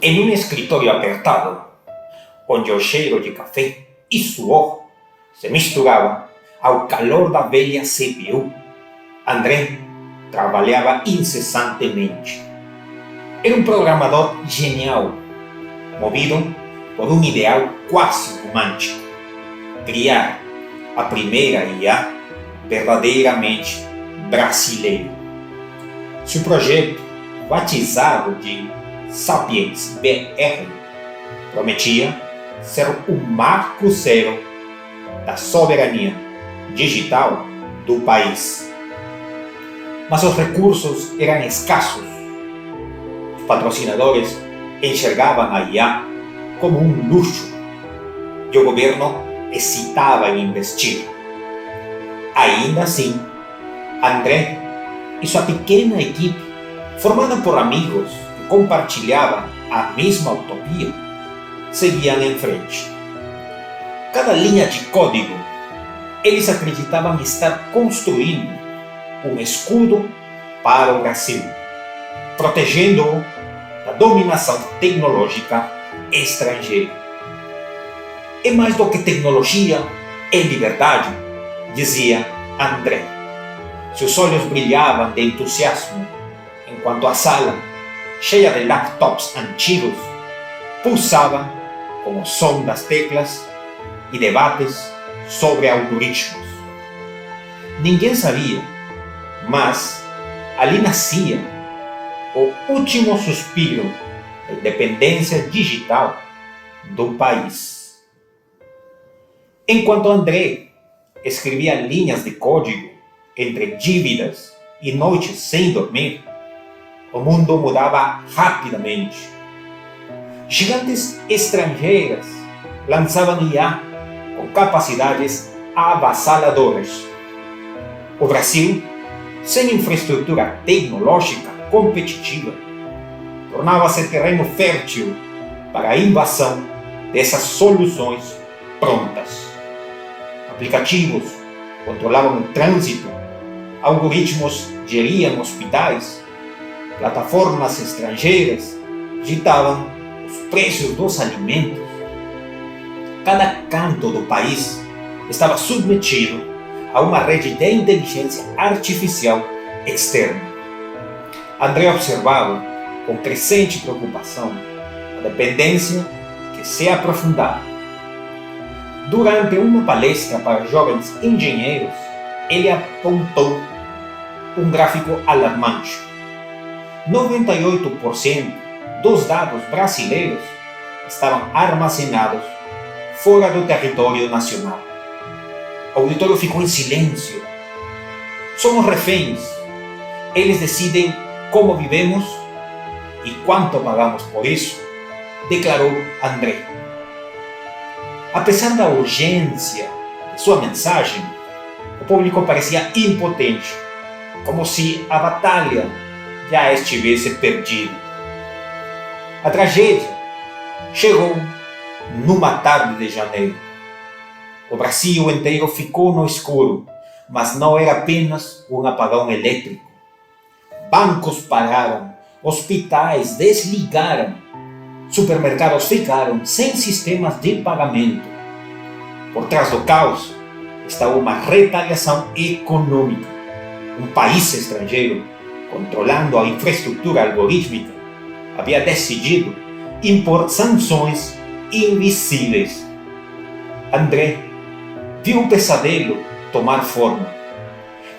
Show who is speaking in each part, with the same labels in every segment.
Speaker 1: Em um escritório apertado, onde o cheiro de café e suor se misturava ao calor da velha CPU, André trabalhava incessantemente. Era um programador genial, movido por um ideal quase romântico: criar a primeira IA verdadeiramente brasileira. Seu projeto, batizado de Sapiens BR, prometia ser o marco zero da soberania digital do país. Mas os recursos eram escassos. Os patrocinadores enxergavam a IA como um luxo e o governo hesitava em investir. Ainda assim, André e sua pequena equipe, formada por amigos que compartilhavam a mesma utopia, seguiam em frente. Cada linha de código, eles acreditavam estar construindo um escudo para o Brasil, protegendo-o da dominação tecnológica estrangeira. É mais do que tecnologia, é liberdade, dizia André. Seus olhos brilhavam de entusiasmo, enquanto a sala, cheia de laptops antigos, pulsava com o som das teclas e debates sobre algoritmos. Ninguém sabia, mas ali nascia o último suspiro da independência digital do país. Enquanto André escrevia linhas de código entre dívidas e noites sem dormir, o mundo mudava rapidamente. Gigantes estrangeiras lançavam IA com capacidades avassaladoras. O Brasil, sem infraestrutura tecnológica competitiva, tornava-se terreno fértil para a invasão dessas soluções prontas. Aplicativos controlavam o trânsito, algoritmos geriam hospitais, plataformas estrangeiras ditavam os preços dos alimentos. Cada canto do país estava submetido a uma rede de inteligência artificial externa. André observava com crescente preocupação a dependência que se aprofundava. Durante uma palestra para jovens engenheiros, ele apontou um gráfico alarmante. 98% dos dados brasileiros estavam armazenados fora do território nacional. O auditório ficou em silêncio. Somos reféns. Eles decidem como vivemos e quanto pagamos por isso, declarou André. Apesar da urgência de sua mensagem, o público parecia impotente, como se a batalha já estivesse perdida. A tragédia chegou numa tarde de janeiro. O Brasil inteiro ficou no escuro, mas não era apenas um apagão elétrico. Bancos pararam, hospitais desligaram, supermercados ficaram sem sistemas de pagamento. Por trás do caos estava uma retaliação econômica. Um país estrangeiro, controlando a infraestrutura algorítmica, havia decidido impor sanções invisíveis. André viu o pesadelo tomar forma.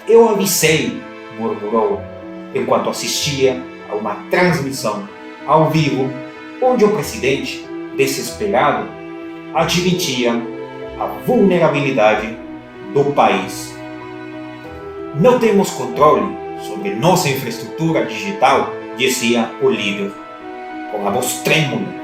Speaker 1: Eu avisei, murmurou, enquanto assistia a uma transmissão ao vivo, onde o presidente, desesperado, admitia a vulnerabilidade do país. Não temos controle sobre nossa infraestrutura digital, dizia o líder, com a voz trêmula.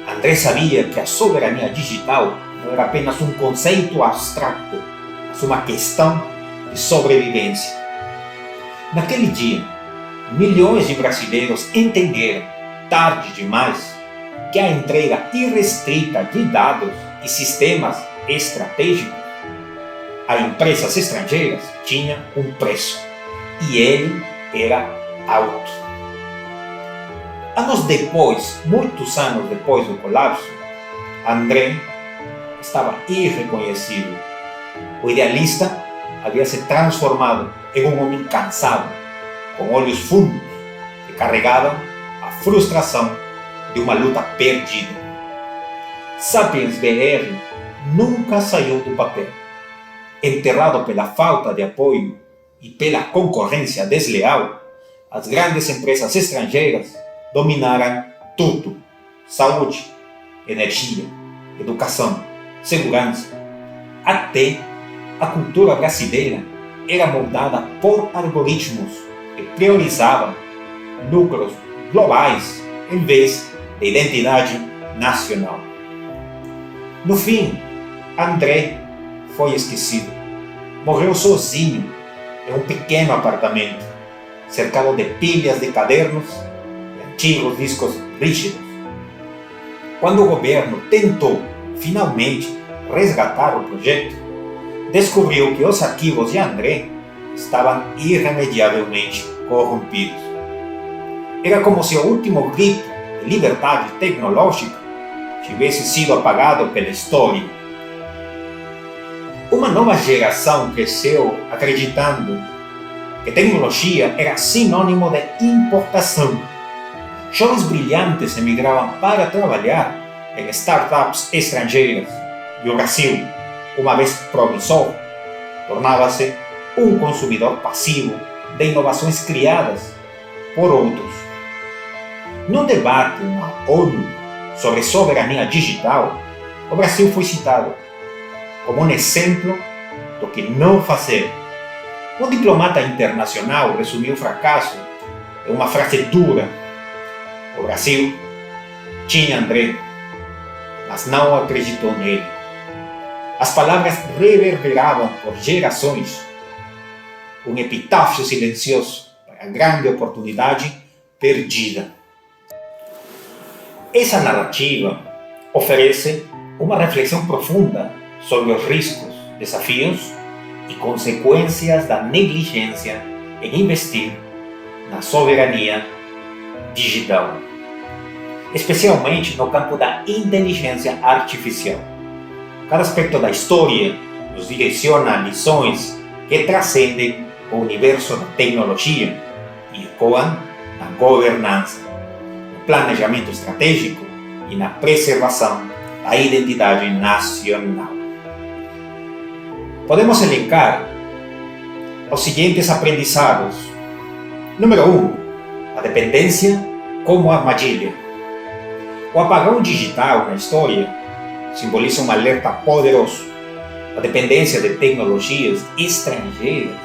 Speaker 1: André sabia que a soberania digital não era apenas um conceito abstrato, mas uma questão de sobrevivência. Naquele dia, milhões de brasileiros entenderam, tarde demais, que a entrega irrestrita de dados e sistemas estratégicos a empresas estrangeiras tinha um preço, e ele era alto. Anos depois, muitos anos depois do colapso, André estava irreconhecível. O idealista havia se transformado em um homem cansado, com olhos fundos, que carregavam a frustração de uma luta perdida. Sapiens BR nunca saiu do papel. Enterrado pela falta de apoio e pela concorrência desleal, as grandes empresas estrangeiras dominaram tudo: saúde, energia, educação, segurança. Até a cultura brasileira era moldada por algoritmos que priorizavam lucros globais em vez de identidade nacional. No fim, André foi esquecido. Morreu sozinho em um pequeno apartamento, cercado de pilhas de cadernos e antigos discos rígidos. Quando o governo tentou, finalmente, resgatar o projeto, descobriu que os arquivos de André estavam irremediavelmente corrompidos. Era como se o último grito de liberdade tecnológica tivesse sido apagado pela história. Uma nova geração cresceu acreditando que tecnologia era sinônimo de importação. Jovens brilhantes emigravam para trabalhar em startups estrangeiras e o Brasil, uma vez promissor, tornava-se um consumidor passivo de inovações criadas por outros. Num debate na ONU sobre soberania digital, o Brasil foi citado como um exemplo do que não fazer. Um diplomata internacional resumiu o fracasso em uma frase dura: o Brasil tinha André, mas não acreditou nele. As palavras reverberavam por gerações, um epitáfio silencioso para a grande oportunidade perdida. Essa narrativa oferece uma reflexão profunda sobre os riscos, desafios e consequências da negligência em investir na soberania digital, especialmente no campo da inteligência artificial. Cada aspecto da história nos direciona a lições que transcendem o universo da tecnologia e ecoam na governança, no planejamento estratégico e na preservação da identidade nacional. Podemos elencar os seguintes aprendizados. Número 1. A dependência como armadilha. O apagão digital na história simboliza um alerta poderoso. A dependência de tecnologias estrangeiras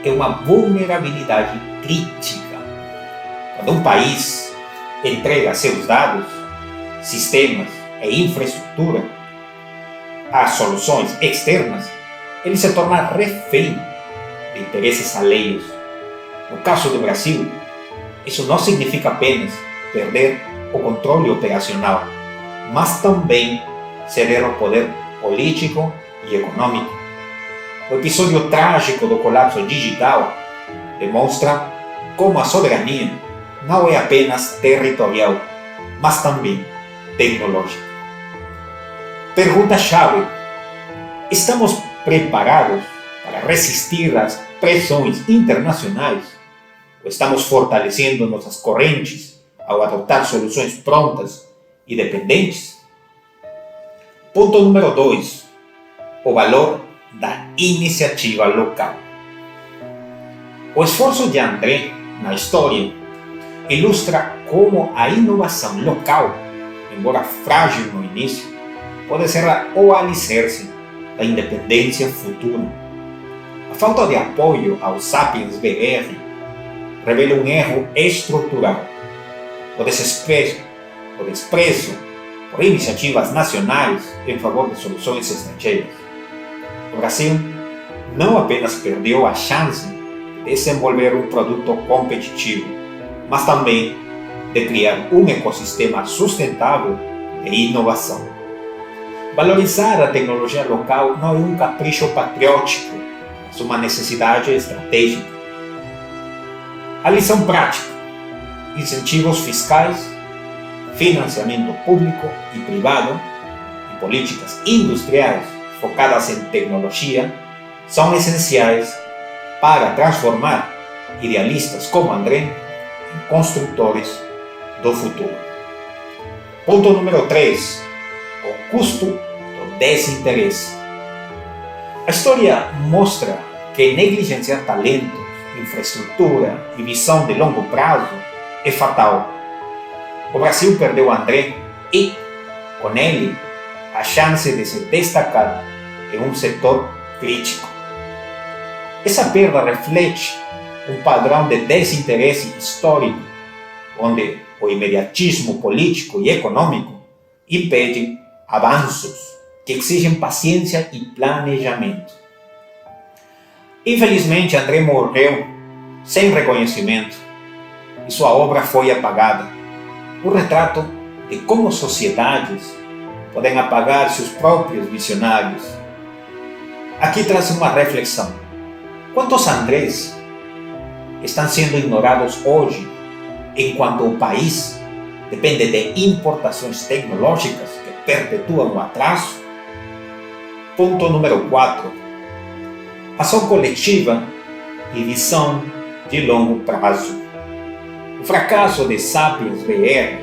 Speaker 1: é uma vulnerabilidade crítica. Quando um país entrega seus dados, sistemas e infraestrutura a soluções externas, ele se torna refém de interesses alheios. No caso do Brasil, isso não significa apenas perder o controle operacional, mas também ceder ao poder político e econômico. O episódio trágico do colapso digital demonstra como a soberania não é apenas territorial, mas também tecnológica. Pergunta-chave: estamos preparados para resistir às pressões internacionais? Ou estamos fortalecendo nossas correntes ao adotar soluções prontas e dependentes? Ponto número 2. O valor da iniciativa local. O esforço de André na história ilustra como a inovação local, embora frágil no início, pode ser o alicerce da independência futura. A falta de apoio ao Sapiens BR revela um erro estrutural. O desprezo por iniciativas nacionais em favor de soluções estrangeiras. O Brasil não apenas perdeu a chance de desenvolver um produto competitivo, mas também de criar um ecossistema sustentável de inovação. Valorizar a tecnologia local não é um capricho patriótico, mas uma necessidade estratégica. A lição prática: incentivos fiscais, financiamento público e privado e políticas industriais focadas em tecnologia são essenciais para transformar idealistas como André em construtores do futuro. Ponto número 3. O custo do desinteresse. A história mostra que negligenciar talentos, infraestrutura e visão de longo prazo é fatal. O Brasil perdeu André e, com ele, a chance de se destacar em um setor crítico. Essa perda reflete um padrão de desinteresse histórico, onde o imediatismo político e econômico impede avanços que exigem paciência e planejamento. Infelizmente, André morreu sem reconhecimento e sua obra foi apagada. Um retrato de como sociedades podem apagar seus próprios visionários. Aqui traz uma reflexão. Quantos Andrés estão sendo ignorados hoje, enquanto o país depende de importações tecnológicas que perpetuam o atraso? Ponto número 4. Ação coletiva e visão de longo prazo. O fracasso de Sapiens BR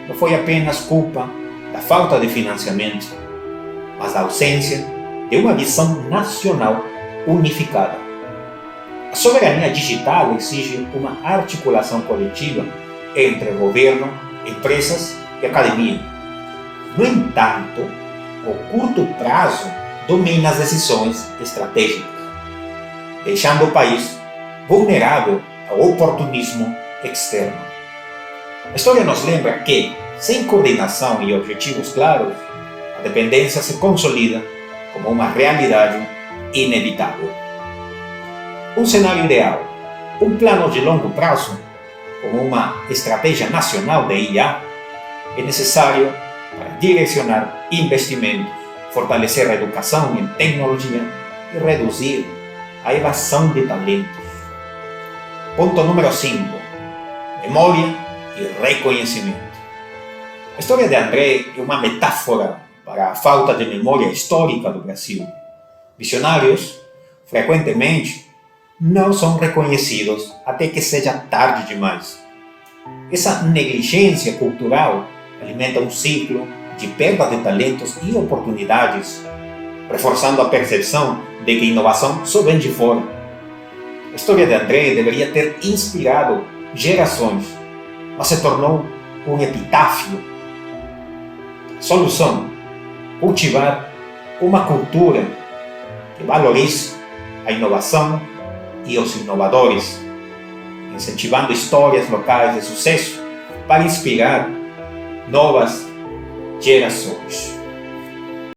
Speaker 1: não foi apenas culpa da falta de financiamento, mas da ausência de uma visão nacional unificada. A soberania digital exige uma articulação coletiva entre governo, empresas e academia. No entanto, o curto prazo domina as decisões estratégicas, deixando o país vulnerável ao oportunismo externo. A história nos lembra que, sem coordenação e objetivos claros, a dependência se consolida como uma realidade inevitável. Um cenário ideal, um plano de longo prazo, como uma estratégia nacional de IA, é necessário para direcionar investimentos, fortalecer a educação em tecnologia e reduzir a evasão de talentos. Ponto número 5. Memória e reconhecimento. A história de André é uma metáfora para a falta de memória histórica do Brasil. Visionários, frequentemente, não são reconhecidos até que seja tarde demais. Essa negligência cultural alimenta um ciclo de perda de talentos e oportunidades, reforçando a percepção de que inovação só vem de fora. A história de André deveria ter inspirado gerações, mas se tornou um epitáfio. Solução: cultivar uma cultura que valorize a inovação e os inovadores, incentivando histórias locais de sucesso para inspirar novas gerações.